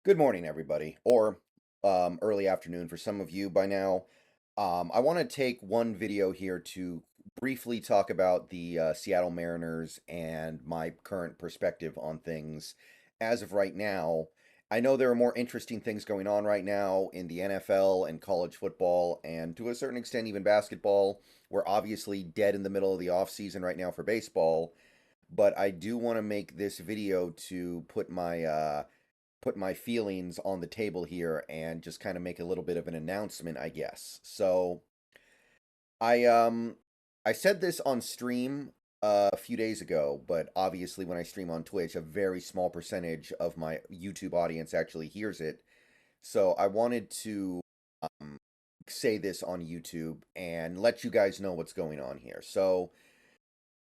Good morning, everybody, or early afternoon for some of you by now. I want to take one video here to briefly talk about the Seattle Mariners and my current perspective on things as of right now. I know there are more interesting things going on right now in the NFL and college football, and to a certain extent, even basketball. We're obviously dead in the middle of the off season right now for baseball, but I do want to make this video to put my feelings on the table here and just kind of make a little bit of an announcement, I guess. So I said this on stream a few days ago, but obviously when I stream on Twitch, a very small percentage of my YouTube audience actually hears it. So I wanted to say this on YouTube and let you guys know what's going on here. So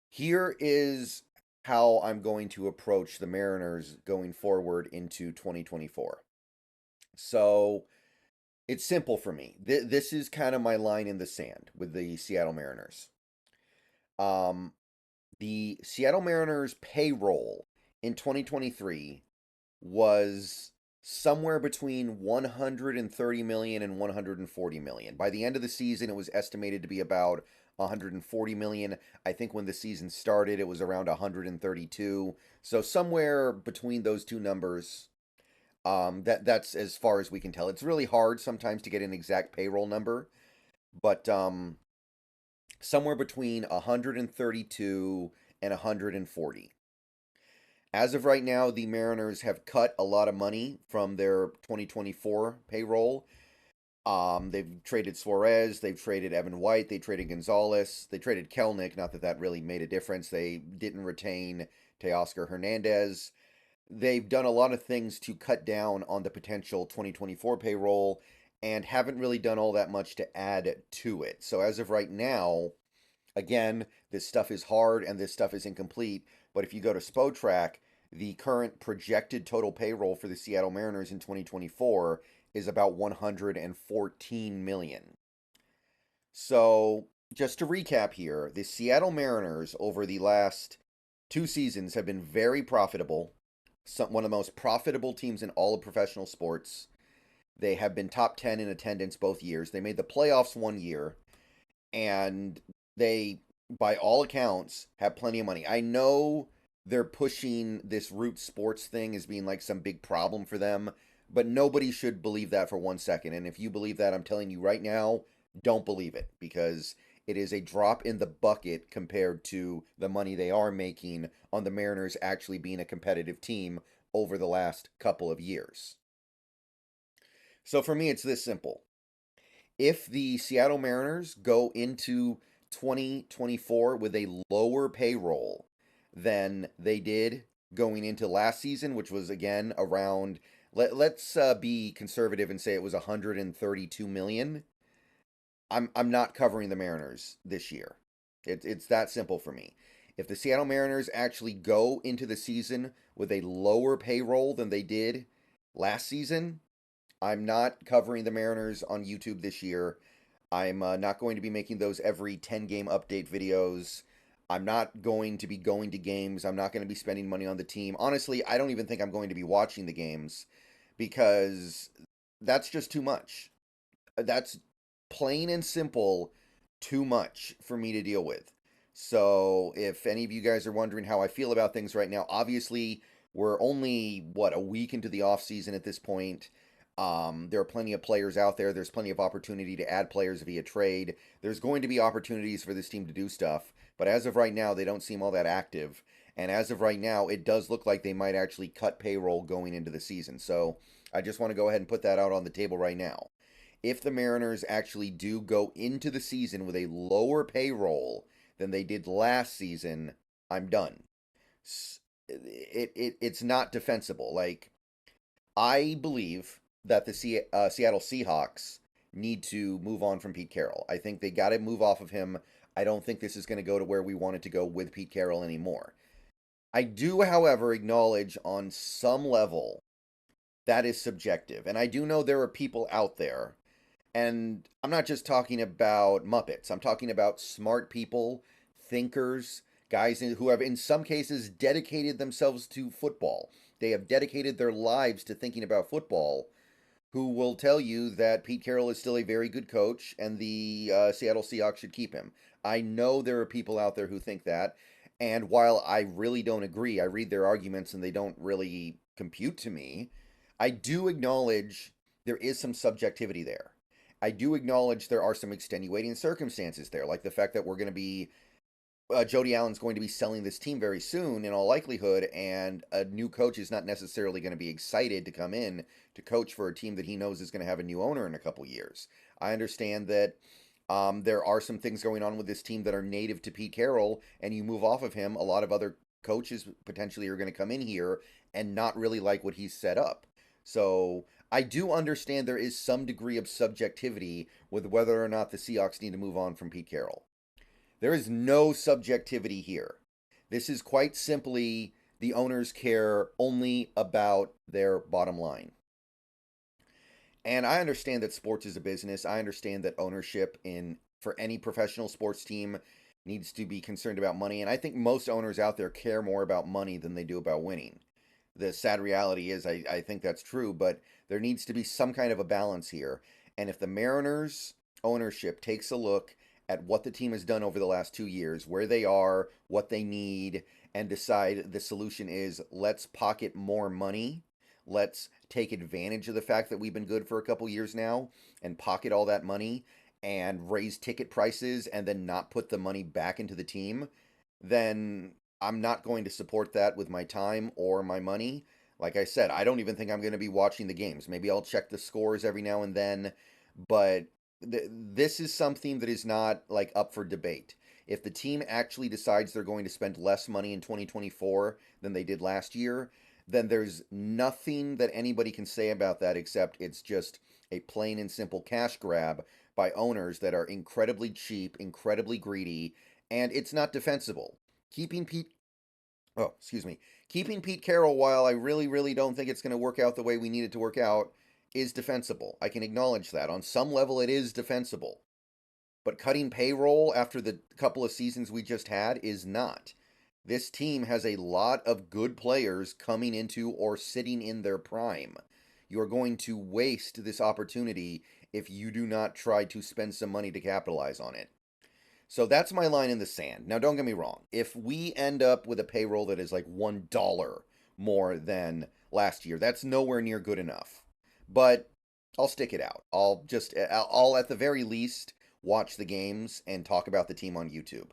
here is how I'm going to approach the Mariners going forward into 2024. So it's simple for me. This is kind of my line in the sand with the Seattle Mariners. Um, the Seattle Mariners payroll in 2023 was somewhere between 130 million and 140 million. By the end of the season, it was estimated to be about 140 million. I think when the season started, it was around 132. So somewhere between those two numbers, that's as far as we can tell. It's really hard sometimes to get an exact payroll number, but somewhere between 132 and 140. As of right now, the Mariners have cut a lot of money from their 2024 payroll. They've traded Suarez, they've traded Evan White, they traded Gonzalez, they traded Kelnick. Not that that really made a difference. They didn't retain Teoscar Hernandez. They've done a lot of things to cut down on the potential 2024 payroll and haven't really done all that much to add to it. So as of right now, again, this stuff is hard and this stuff is incomplete. But if you go to Spotrac, the current projected total payroll for the Seattle Mariners in 2024 is about 114 million. So, just to recap here, the Seattle Mariners over the last two seasons have been very profitable. One of the most profitable teams in all of professional sports. They have been top 10 in attendance both years. They made the playoffs one year, and they, by all accounts, have plenty of money. I know they're pushing this root sports thing as being like some big problem for them, but nobody should believe that for 1 second. And if you believe that, I'm telling you right now, don't believe it, because it is a drop in the bucket compared to the money they are making on the Mariners actually being a competitive team over the last couple of years. So for me, it's this simple. If the Seattle Mariners go into 2024 with a lower payroll than they did going into last season, which was again around, let's be conservative and say it was 132 million. I'm not covering the Mariners this year. It's that simple for me. If the Seattle Mariners actually go into the season with a lower payroll than they did last season, I'm not covering the Mariners on YouTube this year. I'm not going to be making those every 10 game update videos. I'm not going to be going to games. I'm not going to be spending money on the team. Honestly, I don't even think I'm going to be watching the games because that's just too much. That's plain and simple too much for me to deal with. So, if any of you guys are wondering how I feel about things right now, obviously we're only a week into the off season at this point. There are plenty of players out there. There's plenty of opportunity to add players via trade. There's going to be opportunities for this team to do stuff, but as of right now, they don't seem all that active. And as of right now, it does look like they might actually cut payroll going into the season. So I just want to go ahead and put that out on the table right now. If the Mariners actually do go into the season with a lower payroll than they did last season, I'm done. It's not defensible. Like, I believe that the Seattle Seahawks need to move on from Pete Carroll. I think they got to move off of him. I don't think this is going to go to where we want it to go with Pete Carroll anymore. I do, however, acknowledge on some level that is subjective. And I do know there are people out there, and I'm not just talking about Muppets. I'm talking about smart people, thinkers, guys who have in some cases dedicated themselves to football. they have dedicated their lives to thinking about football, who will tell you that Pete Carroll is still a very good coach and the Seattle Seahawks should keep him. I know there are people out there who think that, and while I really don't agree, I read their arguments and they don't really compute to me. I do acknowledge there is some subjectivity there. I do acknowledge there are some extenuating circumstances there, like the fact that we're going to be Jody Allen's going to be selling this team very soon, in all likelihood, and a new coach is not necessarily going to be excited to come in to coach for a team that he knows is going to have a new owner in a couple years. I understand that there are some things going on with this team that are native to Pete Carroll, and you move off of him, a lot of other coaches potentially are going to come in here and not really like what he's set up. So I do understand there is some degree of subjectivity with whether or not the Seahawks need to move on from Pete Carroll. There is no subjectivity here. This is quite simply the owners care only about their bottom line. And I understand that sports is a business. I understand that ownership for any professional sports team needs to be concerned about money. And I think most owners out there care more about money than they do about winning. The sad reality is I think that's true, but there needs to be some kind of a balance here. And if the Mariners ownership takes a look at what the team has done over the last 2 years, where they are, what they need, and decide the solution is let's pocket more money. Let's take advantage of the fact that we've been good for a couple years now and pocket all that money and raise ticket prices and then not put the money back into the team, then I'm not going to support that with my time or my money. Like I said, I don't even think I'm going to be watching the games. Maybe I'll check the scores every now and then, but this is something that is not like up for debate. If the team actually decides they're going to spend less money in 2024 than they did last year, then there's nothing that anybody can say about that except it's just a plain and simple cash grab by owners that are incredibly cheap, incredibly greedy, and it's not defensible. Keeping Pete Keeping Pete Carroll, while I really, really don't think it's going to work out the way we need it to work out, is defensible. I can acknowledge that. On some level, it is defensible. But cutting payroll after the couple of seasons we just had is not. This team has a lot of good players coming into or sitting in their prime. You are going to waste this opportunity if you do not try to spend some money to capitalize on it. So that's my line in the sand. Now, don't get me wrong. If we end up with a payroll that is like $1 more than last year, that's nowhere near good enough. But I'll stick it out. I'll at the very least watch the games and talk about the team on YouTube.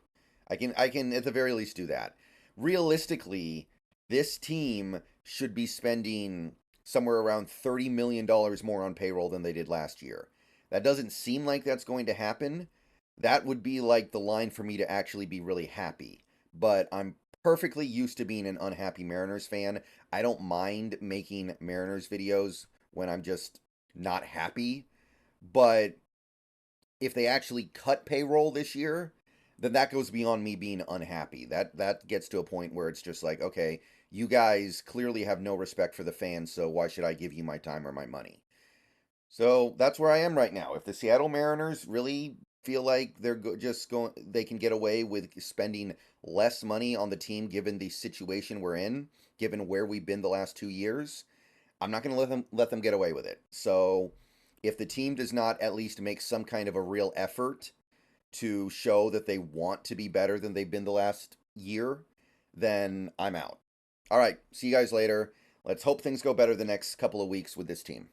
I can at the very least do that. Realistically, this team should be spending somewhere around $30 million more on payroll than they did last year. That doesn't seem like that's going to happen. That would be like the line for me to actually be really happy. But I'm perfectly used to being an unhappy Mariners fan. I don't mind making Mariners videos when I'm just not happy. But if they actually cut payroll this year, then that goes beyond me being unhappy. That gets to a point where it's just like, okay, you guys clearly have no respect for the fans, so why should I give you my time or my money? So that's where I am right now. If the Seattle Mariners really feel like they can get away with spending less money on the team given the situation we're in, given where we've been the last 2 years, I'm not going to let them get away with it. So if the team does not at least make some kind of a real effort to show that they want to be better than they've been the last year, then I'm out. All right, see you guys later. Let's hope things go better the next couple of weeks with this team.